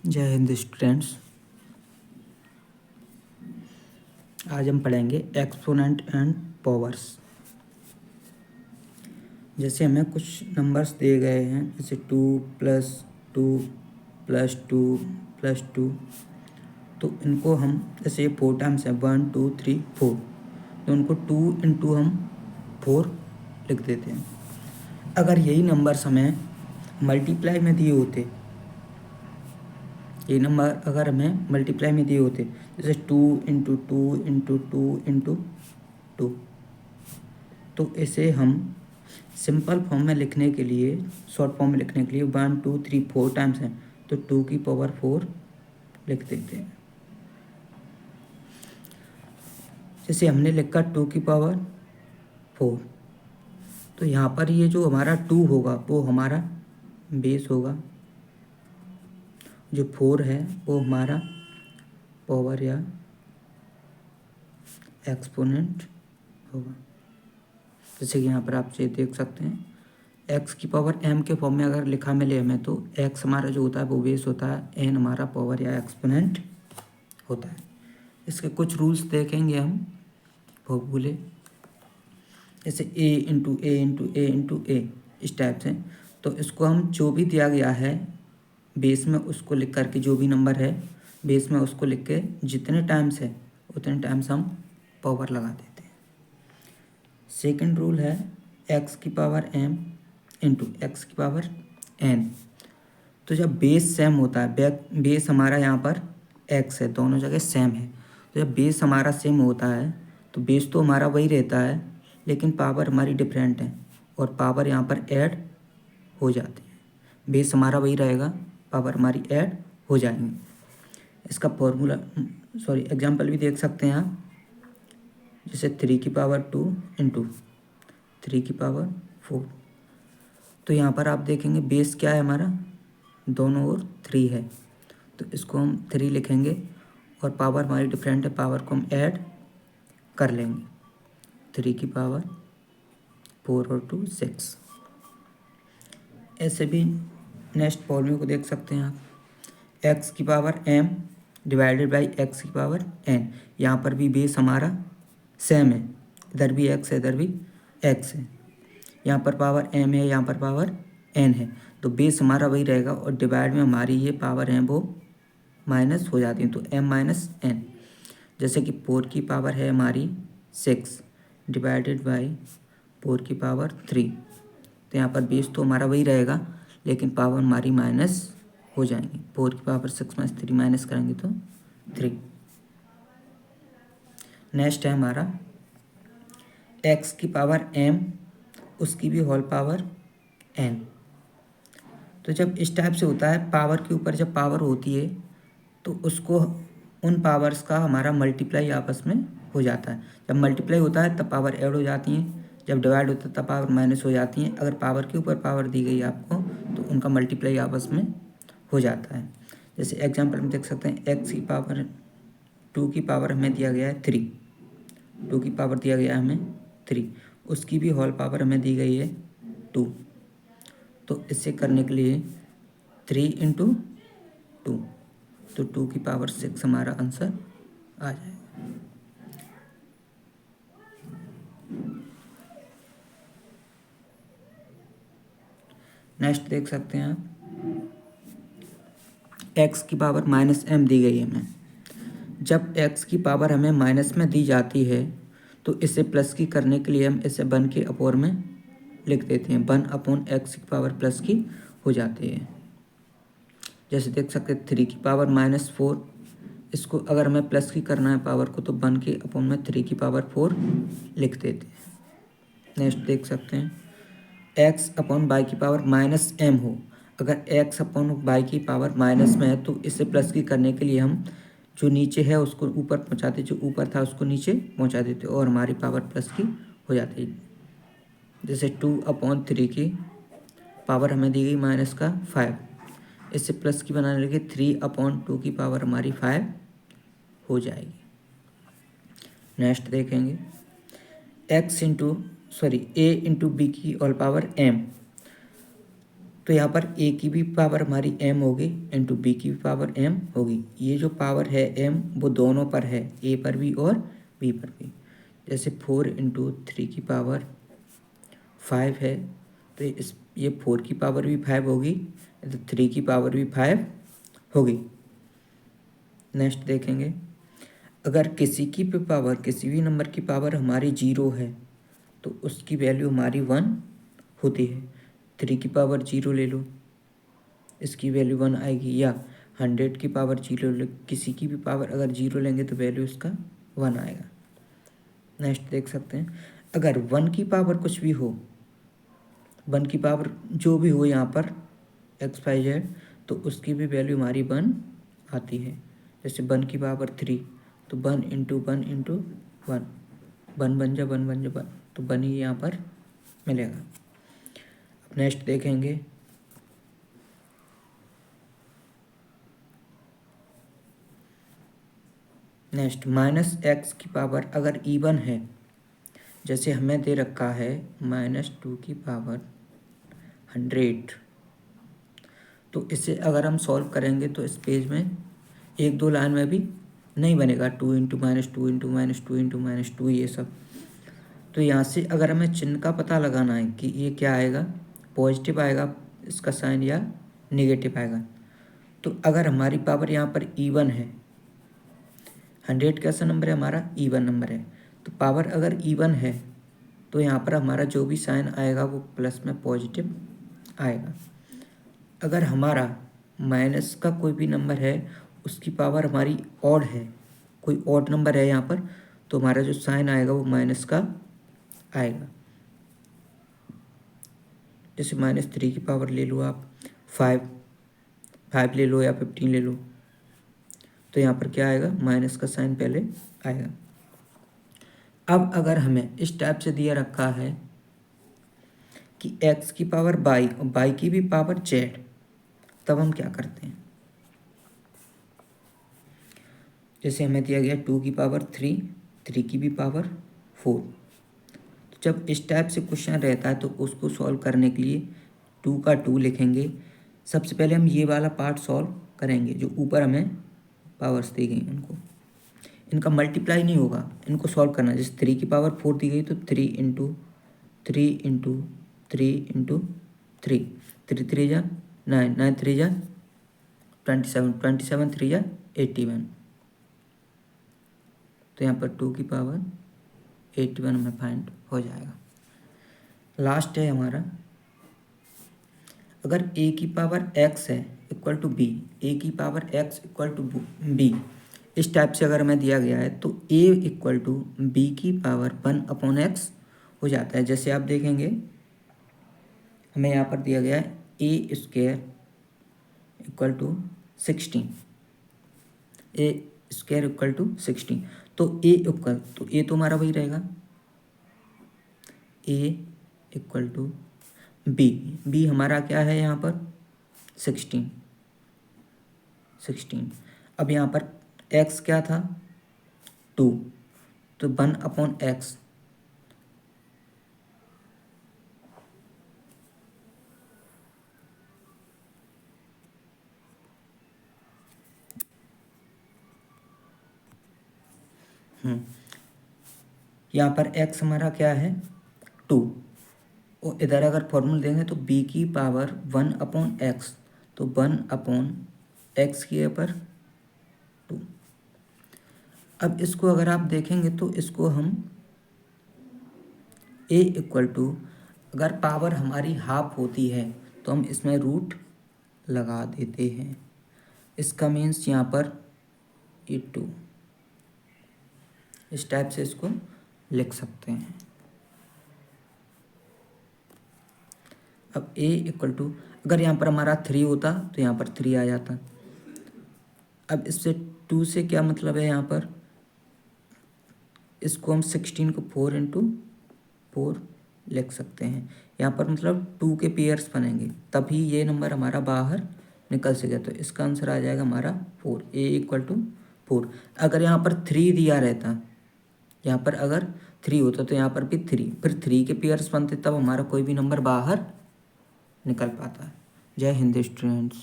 जय हिंद स्टूडेंट्स। आज हम पढ़ेंगे एक्सपोनेंट एंड पावर्स। जैसे हमें कुछ नंबर्स दिए गए हैं, जैसे 2+2+2+2, तो इनको हम जैसे ये 4 टाइम्स है 1 2 3 4, तो उनको 2 इंटू हम 4 लिख देते हैं। अगर यही नंबर्स हमें मल्टीप्लाई में दिए होते, ये नंबर अगर हमें मल्टीप्लाई में दिए होते, जैसे 2 × 2 × 2 × 2, तो इसे हम सिंपल फॉर्म में लिखने के लिए, शॉर्ट फॉर्म में लिखने के लिए 1 2 3 4 टाइम्स हैं, तो 2⁴ लिख देते हैं। जैसे हमने लिखा 2⁴, तो यहाँ पर ये जो हमारा 2 होगा वो हमारा बेस होगा, जो 4 है वो हमारा पावर या एक्सपोनेंट होगा। जैसे कि यहाँ पर आप ये देख सकते हैं, x⁴m के फॉर्म में अगर लिखा मिले हमें, तो x हमारा जो होता है वो बेस होता है, n हमारा पावर या एक्सपोनेंट होता है। इसके कुछ रूल्स देखेंगे हम फॉर्मूले, जैसे a इस टाइप से। तो इसको हम जो भी दिया गया है बेस में उसको लिख करके, जो भी नंबर है बेस में उसको लिख के जितने टाइम्स है उतने टाइम्स हम पावर लगा देते हैं। सेकंड रूल है x⁴m इंटू x⁴n। तो जब बेस सेम होता है, बेस हमारा यहाँ पर x है, दोनों जगह सेम है, तो जब बेस हमारा सेम होता है तो बेस तो हमारा वही रहता है, लेकिन पावर हमारी डिफरेंट है और पावर यहाँ पर ऐड हो जाती है। बेस हमारा वही रहेगा, पावर हमारी ऐड हो जाएंगी। इसका फॉर्मूला एग्जांपल भी देख सकते हैं आप, जैसे 3⁴ इंटू 3⁴। तो यहाँ पर आप देखेंगे बेस क्या है हमारा, दोनों ओर 3 है, तो इसको हम 3 लिखेंगे और पावर हमारी डिफरेंट है, पावर को हम ऐड कर लेंगे। 3⁴ 4 और 2 6। ऐसे भी नेक्स्ट फॉर्मूले को देख सकते हैं आप, x⁴m डिवाइडेड बाई x⁴n। यहाँ पर भी बेस हमारा सेम है, इधर भी x है इधर भी x है, यहाँ पर पावर m है यहाँ पर पावर n है, तो बेस हमारा वही रहेगा और डिवाइड में हमारी ये पावर है वो माइनस हो जाती है, तो m - n। जैसे कि 4 की पावर है हमारी 6 डिवाइडेड बाई 4⁴3, तो यहाँ पर बेस तो हमारा वही रहेगा लेकिन पावर हमारी माइनस हो जाएंगी। 4⁴6 में 3 माइनस करेंगे तो 3। नेक्स्ट है हमारा x⁴m, उसकी भी होल पावर n। तो जब इस टाइप से होता है, पावर के ऊपर जब पावर होती है तो उसको, उन पावर्स का हमारा मल्टीप्लाई आपस में हो जाता है। जब मल्टीप्लाई होता है तब पावर ऐड हो जाती हैं, जब डिवाइड होता है तब पावर माइनस हो जाती हैं। अगर पावर के ऊपर पावर दी गई आपको तो उनका मल्टीप्लाई आपस में हो जाता है। जैसे एग्जांपल में देख सकते हैं, x⁴2 की पावर हमें दिया गया है 3, 2 की पावर दिया गया है हमें 3, उसकी भी होल पावर हमें दी गई है 2। तो इसे करने के लिए 3 × 2, तो 2⁴6 हमारा आंसर आ जाएगा। नेक्स्ट देख सकते हैं आप, x⁻m दी गई है हमें। जब x की पावर हमें माइनस में दी जाती है तो इसे प्लस की करने के लिए हम इसे 1 के अपोर में लिख देते हैं, 1/x की पावर प्लस की हो जाती है। जैसे देख सकते हैं 3⁻⁻4, इसको अगर हमें प्लस की करना है पावर को तो 1 के अपोन में 3⁴ लिख देते हैं। नेक्स्ट देख सकते हैं, x/y⁻m हो, अगर x/y की पावर माइनस में है तो इसे प्लस की करने के लिए हम जो नीचे है उसको ऊपर पहुँचाते, जो ऊपर था उसको नीचे पहुँचा देते और हमारी पावर प्लस की हो जाती है। जैसे 2/3 की पावर हमें दी गई -5, इससे प्लस की बनाने लगे 3/2 की पावर हमारी 5 हो जाएगी। नेक्स्ट देखेंगे, a × b की होल पावर m। तो यहाँ पर ए की भी पावर हमारी m होगी इंटू बी की भी पावर m होगी। ये जो पावर है m वो दोनों पर है, ए पर भी और बी पर भी। जैसे 4 इंटू 3 की पावर 5 है, तो ये 4 की पावर भी 5 होगी, तो 3 की पावर भी 5 होगी। नेक्स्ट देखेंगे, अगर किसी की भी पावर, किसी भी नंबर की पावर हमारी 0 है तो उसकी वैल्यू हमारी 1 होती है। 3 की पावर 0 ले लो, इसकी वैल्यू 1 आएगी। या 100 की पावर 0 ले, किसी की भी पावर अगर 0 लेंगे तो वैल्यू इसका 1 आएगा। नेक्स्ट देख सकते हैं, अगर 1 की पावर कुछ भी हो, 1 की पावर जो भी हो यहाँ पर XYZ, तो उसकी भी वैल्यू हमारी 1 आती है। जैसे 1 की पावर 3, तो 1 इंटू 1 इंटू 1, 1 बन जा 1 बन जा 1, तो 1 ही यहाँ पर मिलेगा। अब नेक्स्ट देखेंगे, नेक्स्ट -x की पावर अगर इवन है, जैसे हमें दे रखा है -2 की पावर 100, तो इसे अगर हम सॉल्व करेंगे तो इस पेज में एक दो लाइन में भी नहीं बनेगा, 2 इंटू -2 इंटू -2 इंटू -2 ये सब। तो यहाँ से अगर हमें चिन्ह का पता लगाना है कि ये क्या आएगा, पॉजिटिव आएगा इसका साइन या नेगेटिव आएगा, तो अगर हमारी पावर यहाँ पर इवन है, 100 कैसा नंबर है हमारा, इवन नंबर है, तो पावर अगर इवन है तो यहाँ पर हमारा जो भी साइन आएगा वो प्लस में पॉजिटिव आएगा। अगर हमारा माइनस का कोई भी नंबर है, उसकी पावर हमारी ऑड है, कोई ऑड नंबर है यहाँ पर, तो हमारा जो साइन आएगा वो माइनस का आएगा। जैसे -3 की पावर ले लो आप, 5 ले लो या 15 ले लो, तो यहाँ पर क्या आएगा, माइनस का साइन पहले आएगा। अब अगर हमें इस टाइप से दिया रखा है कि x की पावर y और y की भी पावर z, तब हम क्या करते हैं। जैसे हमें दिया गया 2 की पावर 3, 3 की भी पावर 4, तो जब इस टाइप से क्वेश्चन रहता है तो उसको सॉल्व करने के लिए 2 का 2 लिखेंगे। सबसे पहले हम ये वाला पार्ट सॉल्व करेंगे, जो ऊपर हमें पावर्स दी गई उनको, इनका मल्टीप्लाई नहीं होगा, इनको सॉल्व करना है। जैसे 3 की पावर 4 दी गई तो 3 इंटू 3 इंटू 3 इंटू 3, 3 3 जा 9, 9 3 जा 27, 27 3 जा 81, तो यहाँ पर 2 की पावर 81 में फाइंड हो जाएगा। लास्ट है हमारा, अगर a की पावर x है इक्वल टू b, a की power x equal to b, इस टाइप से अगर हमें दिया गया है तो a इक्वल टू b की पावर 1/x हो जाता है। जैसे आप देखेंगे हमें यहाँ पर दिया गया है a² equal to 16, a² equal to 16, तो a तो हमारा वही रहेगा, a इक्वल टू b हमारा क्या है यहाँ पर 16। अब यहाँ पर x क्या था 2, तो 1/x, यहाँ पर x हमारा क्या है 2, और इधर अगर फॉर्मूला देंगे तो b की पावर 1/x, तो 1/x की पर 2। अब इसको अगर आप देखेंगे तो इसको हम a इक्वल टू, अगर पावर हमारी हाफ होती है तो हम इसमें रूट लगा देते हैं, इसका मीन्स यहाँ पर ये 2, इस टाइप से इसको लिख सकते हैं। अब a इक्वल टू, अगर यहाँ पर हमारा 3 होता तो यहाँ पर 3 आ जाता। अब इससे 2 से क्या मतलब है, यहाँ पर इसको हम 16 को 4 इंटू 4 लिख सकते हैं। यहाँ पर मतलब 2 के पेयर्स बनेंगे तभी ये नंबर हमारा बाहर निकल सके, तो इसका आंसर आ जाएगा हमारा 4, a इक्वल टू 4। अगर यहाँ पर 3 दिया रहता, यहाँ पर अगर 3 होता तो यहाँ पर भी 3, फिर 3 के पेयर्स बनते, तब हमारा कोई भी नंबर बाहर निकल पाता है। जय हिंद स्टूडेंट्स।